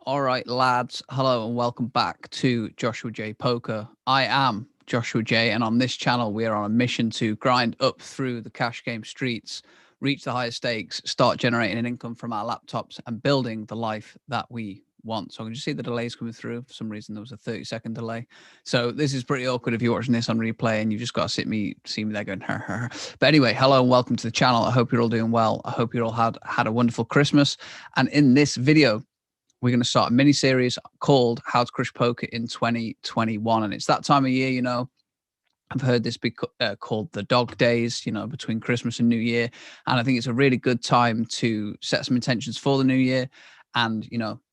All right, lads. Hello and welcome back to Joshua J Poker. I am Joshua J, and on this channel, we are on a mission to grind up through the cash game streets, reach the higher stakes, start generating an income from our laptops, and building the life that we want. So I can just see the delays coming through. For some reason, there was a 30-second delay. So this is pretty awkward if you're watching this on replay and you've just got to see me there going, her, her. But anyway, hello and welcome to the channel. I hope you're all doing well. I hope you all had a wonderful Christmas. And in this video, we're going to start a mini series called How to Crush Poker in 2021. And it's that time of year, I've heard this be called the dog days, between Christmas and New Year. And I think it's a really good time to set some intentions for the new year and,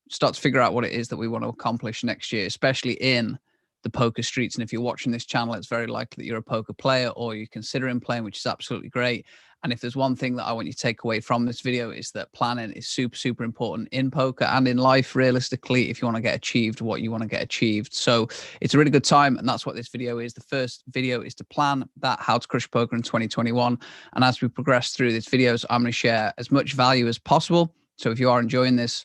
start to figure out what it is that we want to accomplish next year, especially in the poker streets. And if you're watching this channel, it's very likely that you're a poker player or you're considering playing, which is absolutely great. And if there's one thing that I want you to take away from this video is that planning is super, super important in poker and in life, realistically, if you want to get achieved what you want to get achieved. So it's a really good time. And that's what this video is. The first video is to plan that how to crush poker in 2021. And as we progress through these videos, I'm going to share as much value as possible. So if you are enjoying this,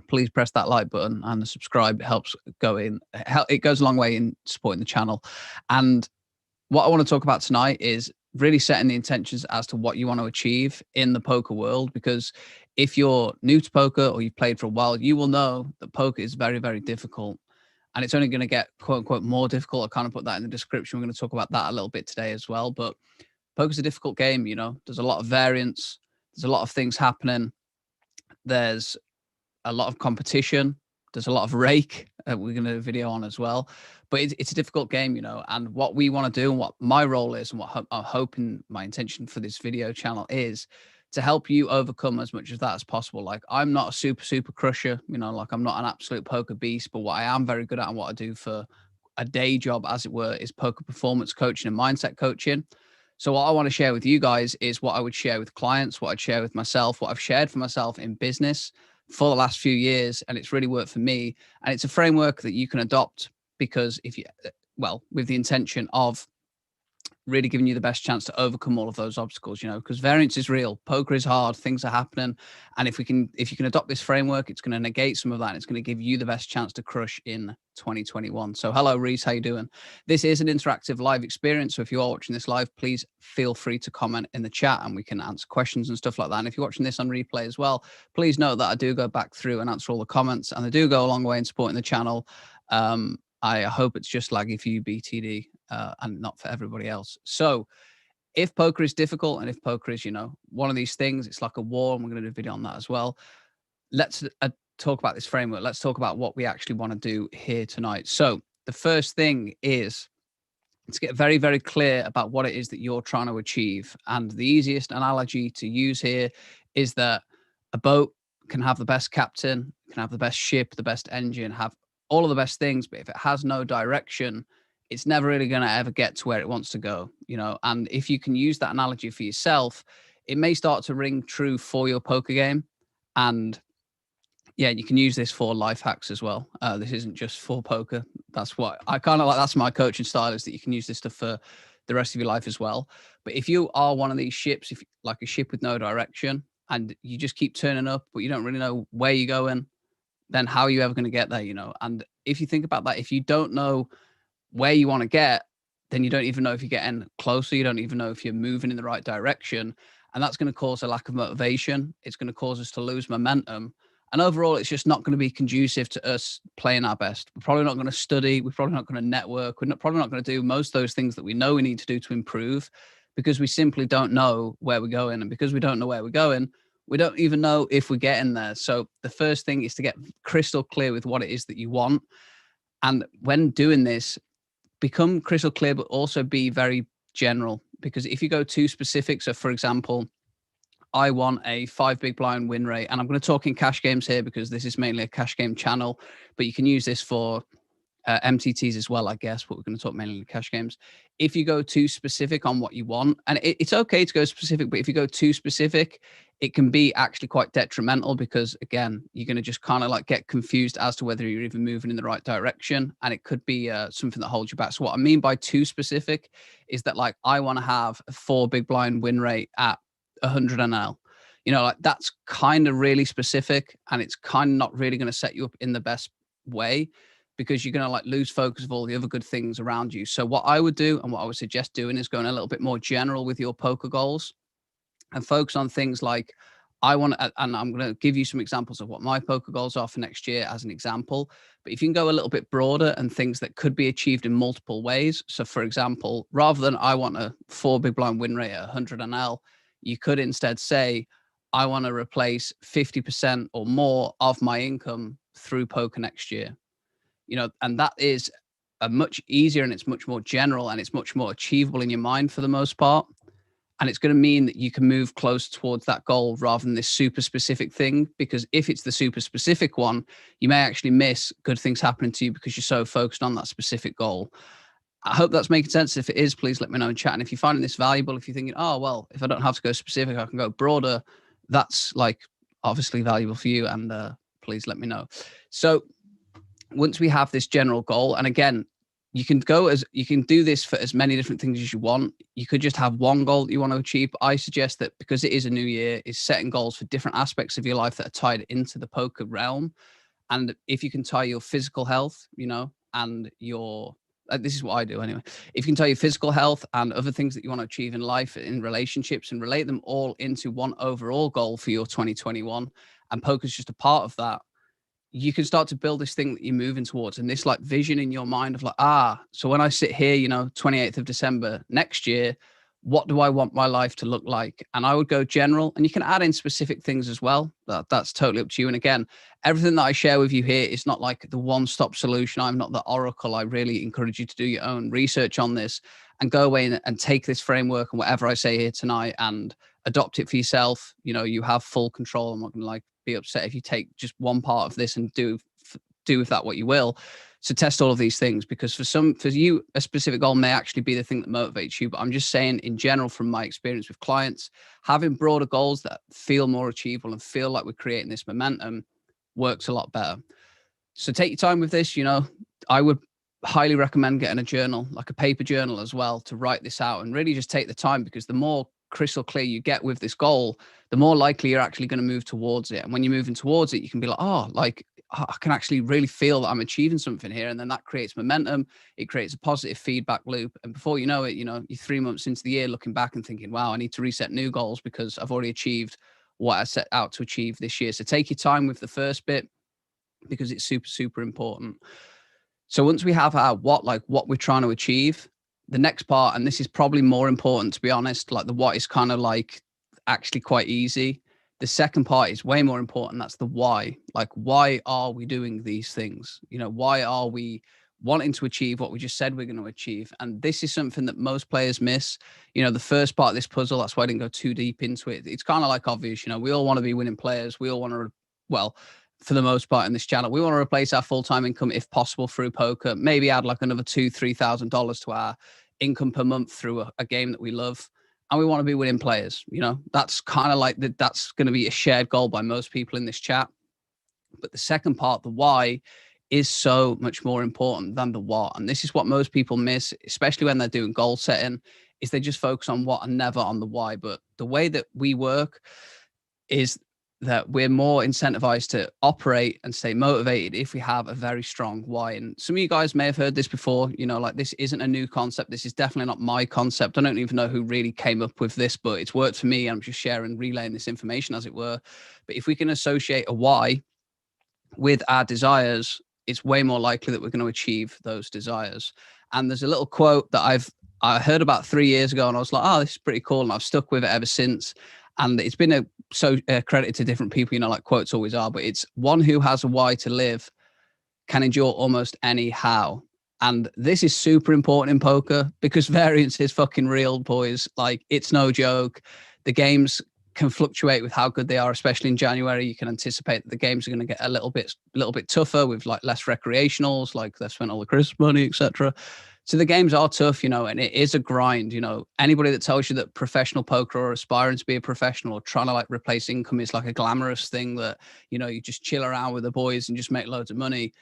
please press that like button and the subscribe. It helps it goes a long way in supporting the channel. And what I want to talk about tonight is really setting the intentions as to what you want to achieve in the poker world. Because if you're new to poker or you've played for a while, you will know that poker is very, very difficult. And it's only going to get quote unquote more difficult. I kind of put that in the description. We're going to talk about that a little bit today as well. But poker's a difficult game, there's a lot of variance. There's a lot of things happening. There's a lot of competition. There's a lot of rake. We're going to do a video on as well. But it's a difficult game, and what we want to do and what my role is and what I'm hoping my intention for this video channel is to help you overcome as much of that as possible. Like, I'm not a super, super crusher, like I'm not an absolute poker beast, but what I am very good at and what I do for a day job, as it were, is poker performance coaching and mindset coaching. So what I want to share with you guys is what I would share with clients, what I'd share with myself, what I've shared for myself in business for the last few years. And it's really worked for me. And it's a framework that you can adopt because with the intention of really giving you the best chance to overcome all of those obstacles, because variance is real. Poker is hard. Things are happening. And if you can adopt this framework, it's going to negate some of that. And it's going to give you the best chance to crush in 2021. So hello, Reese, how you doing? This is an interactive live experience. So if you are watching this live, please feel free to comment in the chat and we can answer questions and stuff like that. And if you're watching this on replay as well, please note that I do go back through and answer all the comments, and they do go a long way in supporting the channel. I hope it's just laggy for you, BTD, and not for everybody else. So if poker is difficult and if poker is, one of these things, it's like a war, and we're going to do a video on that as well. Let's talk about this framework. Let's talk about what we actually want to do here tonight. So the first thing is to get very, very clear about what it is that you're trying to achieve. And the easiest analogy to use here is that a boat can have the best captain, can have the best ship, the best engine, have all of the best things, but if it has no direction, it's never really going to ever get to where it wants to go, And if you can use that analogy for yourself, it may start to ring true for your poker game. And yeah, you can use this for life hacks as well. This isn't just for poker. That's what I kind of like. That's my coaching style, is that you can use this stuff for the rest of your life as well. But if you are one of these ships, if like a ship with no direction and you just keep turning up, but you don't really know where you're going, then how are you ever going to get there, And if you think about that, if you don't know where you want to get, then you don't even know if you're getting closer. You don't even know if you're moving in the right direction. And that's going to cause a lack of motivation. It's going to cause us to lose momentum. And overall, it's just not going to be conducive to us playing our best. We're probably not going to study. We're probably not going to network. Probably not going to do most of those things that we know we need to do to improve, because we simply don't know where we're going. And because we don't know where we're going, we don't even know if we're getting there. So the first thing is to get crystal clear with what it is that you want. And when doing this, become crystal clear, but also be very general. Because if you go too specific, so for example, I want a 5 big blind win rate, and I'm going to talk in cash games here because this is mainly a cash game channel, but you can use this for MTTs as well, I guess, but we're going to talk mainly cash games. If you go too specific on what you want, and it's okay to go specific, but if you go too specific, it can be actually quite detrimental, because again, you're going to just kind of like get confused as to whether you're even moving in the right direction. And it could be something that holds you back. So what I mean by too specific is that, like, I want to have a 4 big blind win rate at 100 NL. You know, like that's kind of really specific, and it's kind of not really going to set you up in the best way, because you're going to like lose focus of all the other good things around you. So what I would do, and what I would suggest doing, is going a little bit more general with your poker goals and focus on things like, I want to, and I'm going to give you some examples of what my poker goals are for next year as an example. But if you can go a little bit broader and things that could be achieved in multiple ways. So for example, rather than I want a 4 big blind win rate at 100 NL, you could instead say, I want to replace 50% or more of my income through poker next year. You know, and that is a much easier, and it's much more general, and it's much more achievable in your mind for the most part. And it's going to mean that you can move close towards that goal rather than this super specific thing. Because if it's the super specific one, you may actually miss good things happening to you because you're so focused on that specific goal. I hope that's making sense. If it is, please let me know in chat. And if you're finding this valuable, if you're thinking, oh, well, if I don't have to go specific, I can go broader, that's like obviously valuable for you. And please let me know. So once we have this general goal, and again, you can do this for as many different things as you want. You could just have one goal that you want to achieve. But I suggest that, because it is a new year, is setting goals for different aspects of your life that are tied into the poker realm. And if you can tie your physical health, you know, and your, this is what I do anyway. If you can tie your physical health and other things that you want to achieve in life, in relationships, and relate them all into one overall goal for your 2021, and poker is just a part of that, you can start to build this thing that you're moving towards, and this like vision in your mind of like, so when I sit here, you know, 28th of December next year, what do I want my life to look like? And I would go general, and you can add in specific things as well. That's totally up to you. And again, everything that I share with you here is not like the one-stop solution. I'm not the oracle. I really encourage you to do your own research on this and go away and take this framework and whatever I say here tonight and adopt it for yourself. You know, you have full control. I'm not going to like be upset if you take just one part of this and do with that what you will. So test all of these things, because for you, a specific goal may actually be the thing that motivates you. But I'm just saying, in general, from my experience with clients, having broader goals that feel more achievable and feel like we're creating this momentum works a lot better. So take your time with this. You know, I would highly recommend getting a journal, like a paper journal as well, to write this out and really just take the time, because the more crystal clear you get with this goal, the more likely you're actually going to move towards it. And when you're moving towards it, you can be like, oh, like I can actually really feel that I'm achieving something here. And then that creates momentum. It creates a positive feedback loop. And before you know it, you know, you're 3 months into the year looking back and thinking, wow, I need to reset new goals because I've already achieved what I set out to achieve this year. So take your time with the first bit, because it's super, super important. So once we have our what we're trying to achieve, the next part, and this is probably more important, to be honest, like the what is kind of like actually quite easy. The second part is way more important. That's the why. Like, why are we doing these things? You know, why are we wanting to achieve what we just said we're going to achieve? And this is something that most players miss. You know, the first part of this puzzle, that's why I didn't go too deep into it. It's kind of like obvious, you know, we all want to be winning players. We all want to, well, for the most part in this channel, we want to replace our full-time income if possible through poker, maybe add like another $2,000-$3,000 to our income per month through a game that we love. And we want to be winning players. You know, that's kind of like that's going to be a shared goal by most people in this chat. But the second part, the why, is so much more important than the what. And this is what most people miss, especially when they're doing goal setting, is they just focus on what and never on the why. But the way that we work is that we're more incentivized to operate and stay motivated if we have a very strong why. And some of you guys may have heard this before, you know, like this isn't a new concept. This is definitely not my concept. I don't even know who really came up with this, but it's worked for me. I'm just sharing, relaying this information as it were. But if we can associate a why with our desires, it's way more likely that we're going to achieve those desires. And there's a little quote that I heard about 3 years ago, and I was like, oh, this is pretty cool. And I've stuck with it ever since. And it's been credited to different people, you know, like quotes always are, but it's one who has a why to live can endure almost any how. And this is super important in poker because variance is fucking real, boys. Like, it's no joke. The games can fluctuate with how good they are, especially in January. You can anticipate that the games are going to get a little bit tougher with like less recreationals, like they've spent all the Christmas money, etc. So the games are tough, you know, and it is a grind. You know, anybody that tells you that professional poker or aspiring to be a professional or trying to like replace income is like a glamorous thing that, you know, you just chill around with the boys and just make loads of money,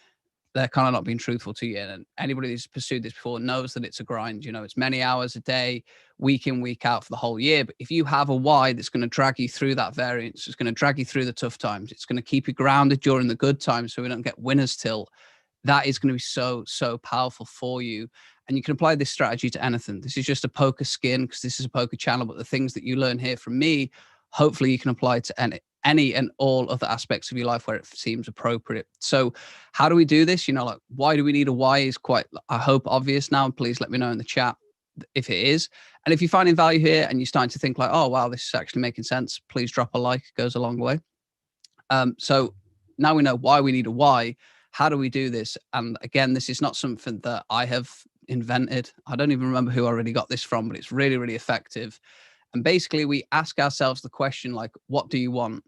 they're kind of not being truthful to you. And anybody who's pursued this before knows that it's a grind. You know, it's many hours a day, week in, week out for the whole year. But if you have a why that's going to drag you through that variance, it's going to drag you through the tough times, it's going to keep you grounded during the good times so we don't get winners till, that is going to be so, so powerful for you. And you can apply this strategy to anything. This is just a poker skin because this is a poker channel, but the things that you learn here from me, hopefully you can apply to any and all other aspects of your life where it seems appropriate. So how do we do this? You know, like, why do we need a why is quite, I hope, obvious now. Please let me know in the chat if it is. And if you're finding value here and you're starting to think like, oh, wow, this is actually making sense, please drop a like. It goes a long way. So now we know why we need a why. How do we do this? And again, this is not something that I have invented. I don't even remember who I really got this from, but it's really, really effective. And basically we ask ourselves the question, like, what do you want?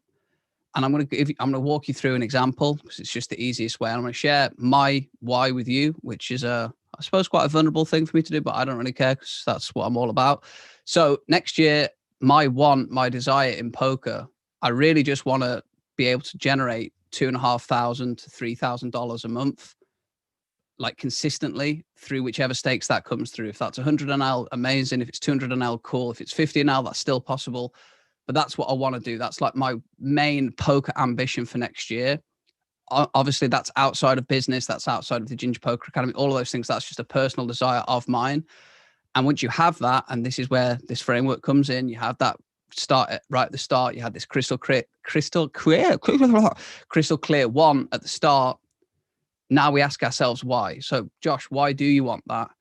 And I'm going to walk you through an example because it's just the easiest way. I'm going to share my why with you, which is I suppose quite a vulnerable thing for me to do, but I don't really care because that's what I'm all about. So next year, my desire in poker, I really just want to be able to generate $2,500 to $3,000 a month, like consistently through whichever stakes that comes through. If that's 100 NL, amazing. If it's 200 NL, cool. If it's 50 NL, that's still possible. But that's what I want to do. That's like my main poker ambition for next year. Obviously, that's outside of business. That's outside of the Ginger Poker Academy. All of those things. That's just a personal desire of mine. And once you have that, and this is where this framework comes in, you have that right at the start. You had this crystal clear one at the start. Now we ask ourselves why. So, Josh, why do you want that?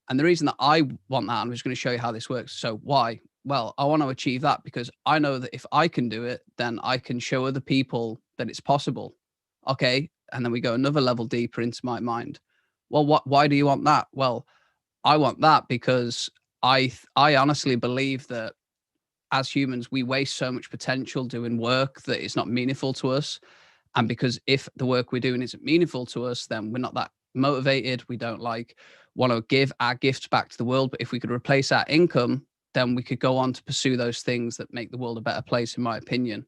And the reason that I want that, I'm just going to show you how this works. So why? Well, I want to achieve that because I know that if I can do it, then I can show other people that it's possible. Okay. And then we go another level deeper into my mind. Well, why do you want that? Well, I want that because I honestly believe that as humans, we waste so much potential doing work that is not meaningful to us. And because if the work we're doing isn't meaningful to us, then we're not that motivated. We don't want to give our gifts back to the world. But if we could replace our income, then we could go on to pursue those things that make the world a better place, in my opinion.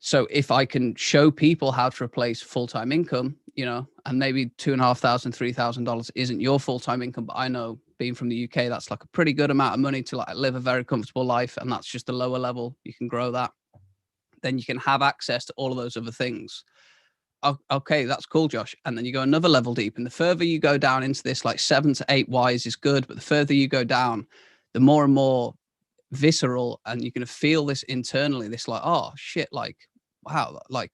So if I can show people how to replace full-time income, you know, and maybe $2,500, $3,000 isn't your full-time income, but I know being from the UK, that's like a pretty good amount of money to like live a very comfortable life. And that's just the lower level. You can grow that. Then you can have access to all of those other things. Okay, that's cool, Josh. And then you go another level deep. And the further you go down into this, like 7 to 8 whys is good. But the further you go down, the more and more visceral, and you're going to feel this internally, this like, oh shit, like, wow, like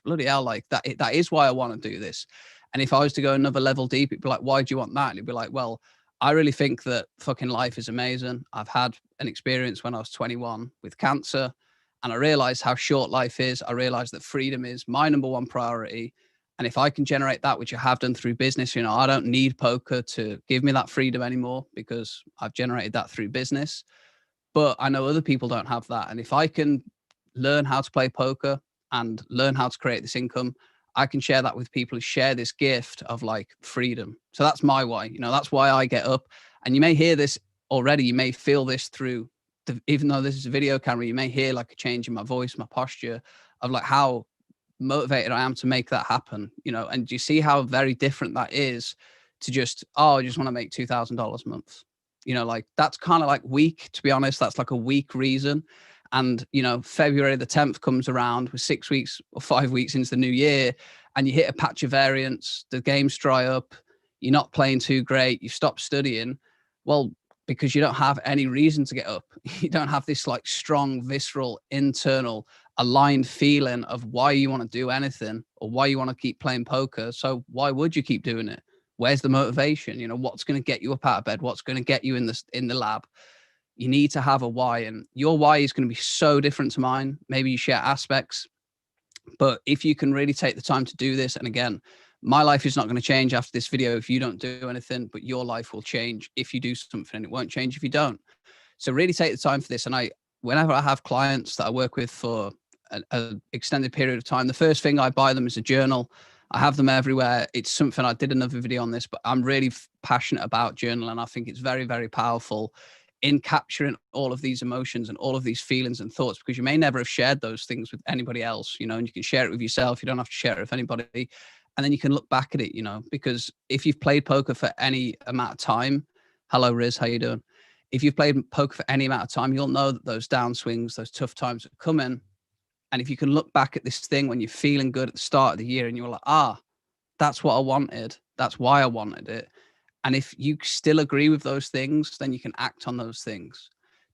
bloody hell, like that is why I want to do this. And if I was to go another level deep, it'd be like, why do you want that? And it'd be like, well, I really think that fucking life is amazing. I've had an experience when I was 21 with cancer, and I realized how short life is. I realized that freedom is my number one priority. And if I can generate that, which I have done through business, you know, I don't need poker to give me that freedom anymore because I've generated that through business. But I know other people don't have that. And if I can learn how to play poker and learn how to create this income, I can share that with people who share this gift of like freedom. So that's my why, you know, that's why I get up. And you may hear this already. You may feel this through even though this is a video camera, you may hear like a change in my voice, my posture of like how motivated I am to make that happen, you know. And you see how very different that is to just, oh, I just want to make $2,000 a month, you know, like that's kind of like weak, to be honest. That's like a weak reason. And, you know, February the 10th comes around with 6 weeks or 5 weeks into the new year, and you hit a patch of variance, the games dry up, you're not playing too great, you stop studying. Well, because you don't have any reason to get up. You don't have this like strong, visceral, internal, aligned feeling of why you want to do anything or why you want to keep playing poker. So why would you keep doing it? Where's the motivation? You know, what's going to get you up out of bed? What's going to get you in the lab? You need to have a why, and your why is going to be so different to mine. Maybe you share aspects, but if you can really take the time to do this, and again, my life is not going to change after this video if you don't do anything, but your life will change if you do something, and it won't change if you don't. So really take the time for this. And whenever I have clients that I work with for an extended period of time, the first thing I buy them is a journal. I have them everywhere. It's something, I did another video on this, but I'm really passionate about journaling. I think it's very, very powerful in capturing all of these emotions and all of these feelings and thoughts, because you may never have shared those things with anybody else, you know, and you can share it with yourself. You don't have to share it with anybody. And then you can look back at it, you know, because if you've played poker for any amount of time, hello, Riz, how you doing? If you've played poker for any amount of time, you'll know that those downswings, those tough times that come in. And if you can look back at this thing when you're feeling good at the start of the year and you're like, ah, that's what I wanted. That's why I wanted it. And if you still agree with those things, then you can act on those things.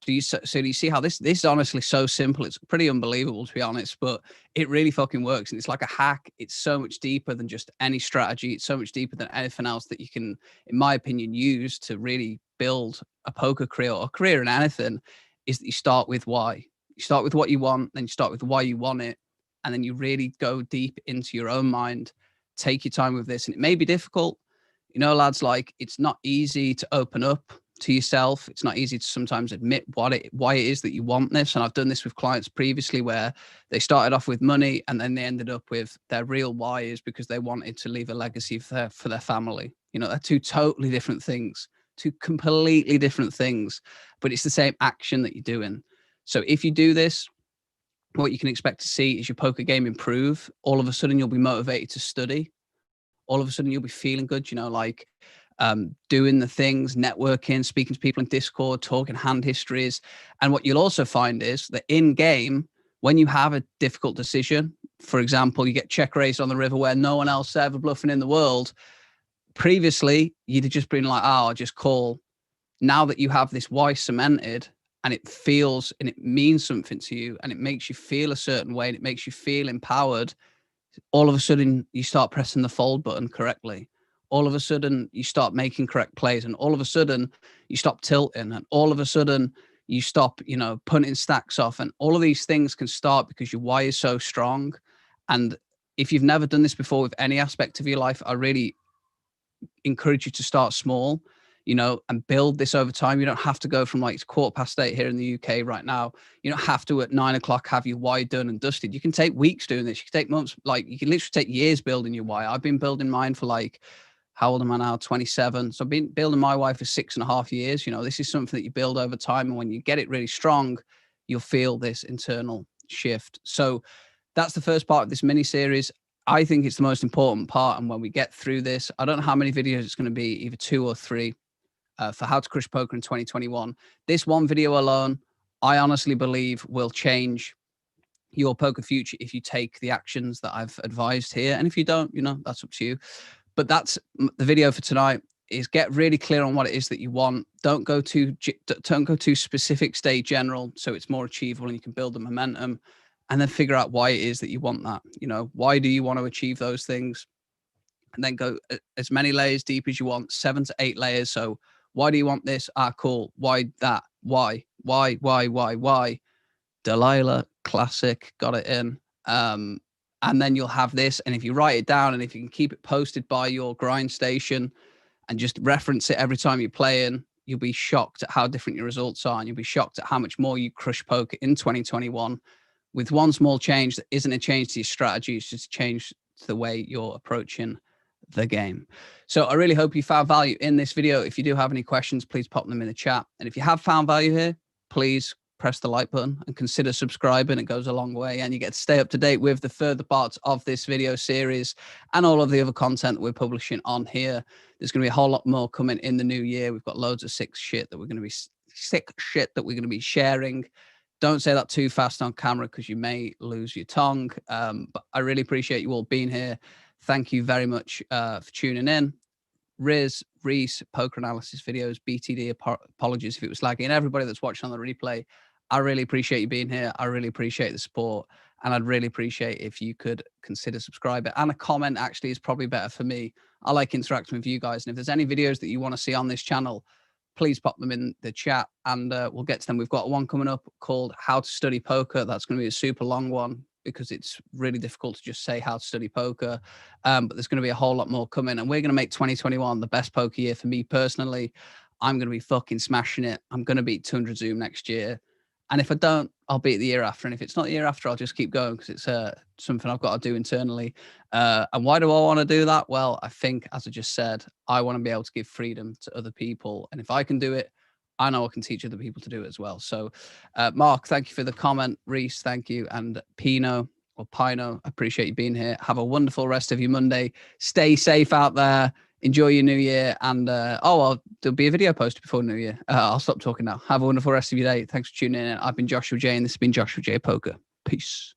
Do you see how this is honestly so simple? It's pretty unbelievable, to be honest, but it really fucking works. And it's like a hack. It's so much deeper than just any strategy. It's so much deeper than anything else that you can, in my opinion, use to really build a poker career or a career in anything, is that you start with why. You start with what you want, then you start with why you want it. And then you really go deep into your own mind, take your time with this. And it may be difficult. You know, lads, like, it's not easy to open up to yourself. It's not easy to sometimes admit why it is that you want this. And I've done this with clients previously where they started off with money and then they ended up with their real why is because they wanted to leave a legacy for their family. You know, they're two totally different things, two completely different things, but it's the same action that you're doing. So if you do this, what you can expect to see is your poker game improve. All of a sudden, you'll be motivated to study. All of a sudden, you'll be feeling good, you know, like doing the things, networking, speaking to people in Discord, talking hand histories. And what you'll also find is that in game, when you have a difficult decision, for example, you get check raised on the river where no one else ever bluffing in the world. Previously, you'd have just been like, oh, I'll just call. Now that you have this why cemented, and it feels and it means something to you and it makes you feel a certain way and it makes you feel empowered, all of a sudden you start pressing the fold button correctly. All of a sudden you start making correct plays, and all of a sudden you stop tilting, and all of a sudden you stop, you know, punting stacks off, and all of these things can start because your why is so strong. And if you've never done this before with any aspect of your life, I really encourage you to start small, you know, and build this over time. You don't have to go from like 8:15 here in the UK right now. You don't have to at 9 o'clock have your why done and dusted. You can take weeks doing this. You can take months. Like, you can literally take years building your why. I've been building mine for like, how old am I now? 27. So I've been building my why for 6.5 years. You know, this is something that you build over time. And when you get it really strong, you'll feel this internal shift. So that's the first part of this mini series. I think it's the most important part. And when we get through this, I don't know how many videos it's going to be, either 2 or 3, for how to crush poker in 2021. This one video alone, I honestly believe will change your poker future if you take the actions that I've advised here. And if you don't, you know, that's up to you. But that's the video for tonight. Is get really clear on what it is that you want. Don't go too specific, stay general, so it's more achievable and you can build the momentum. And then figure out why it is that you want that. You know, why do you want to achieve those things? And then go as many layers deep as you want, 7 to 8 layers. So why do you want this? Ah, cool. Why that? Why? Delilah, classic, got it in. And then you'll have this. And if you write it down and if you can keep it posted by your grind station and just reference it every time you're playing, you'll be shocked at how different your results are. And you'll be shocked at how much more you crush poker in 2021 with one small change that isn't a change to your strategy. It's just a change to the way you're approaching the game. So I really hope you found value in this video. If you do have any questions, please pop them in the chat. And if you have found value here, please press the like button and consider subscribing. It goes a long way, and you get to stay up to date with the further parts of this video series and all of the other content that we're publishing on here. There's going to be a whole lot more coming in the new year. We've got loads of sick shit that we're going to be sharing. Don't say that too fast on camera because you may lose your tongue. But I really appreciate you all being here. Thank you very much for tuning in. Riz, Reese, poker analysis videos, BTD, apologies if it was lagging. And everybody that's watching on the replay, I really appreciate you being here. I really appreciate the support. And I'd really appreciate if you could consider subscribing. And a comment actually is probably better for me. I like interacting with you guys. And if there's any videos that you want to see on this channel, please pop them in the chat and we'll get to them. We've got one coming up called How to Study Poker. That's going to be a super long one because it's really difficult to just say how to study poker. But there's going to be a whole lot more coming, and we're going to make 2021 the best poker year for me personally. I'm going to be fucking smashing it. I'm going to beat 200 Zoom next year. And if I don't, I'll beat the year after. And if it's not the year after, I'll just keep going because it's something I've got to do internally. And why do I want to do that? Well, I think, as I just said, I want to be able to give freedom to other people. And if I can do it, I know I can teach other people to do it as well. So, Mark, thank you for the comment. Reese, thank you. And Pino, or Pino, I appreciate you being here. Have a wonderful rest of your Monday. Stay safe out there. Enjoy your new year. And there'll be a video posted before New Year. I'll stop talking now. Have a wonderful rest of your day. Thanks for tuning in. I've been Joshua J, and this has been Joshua J Poker. Peace.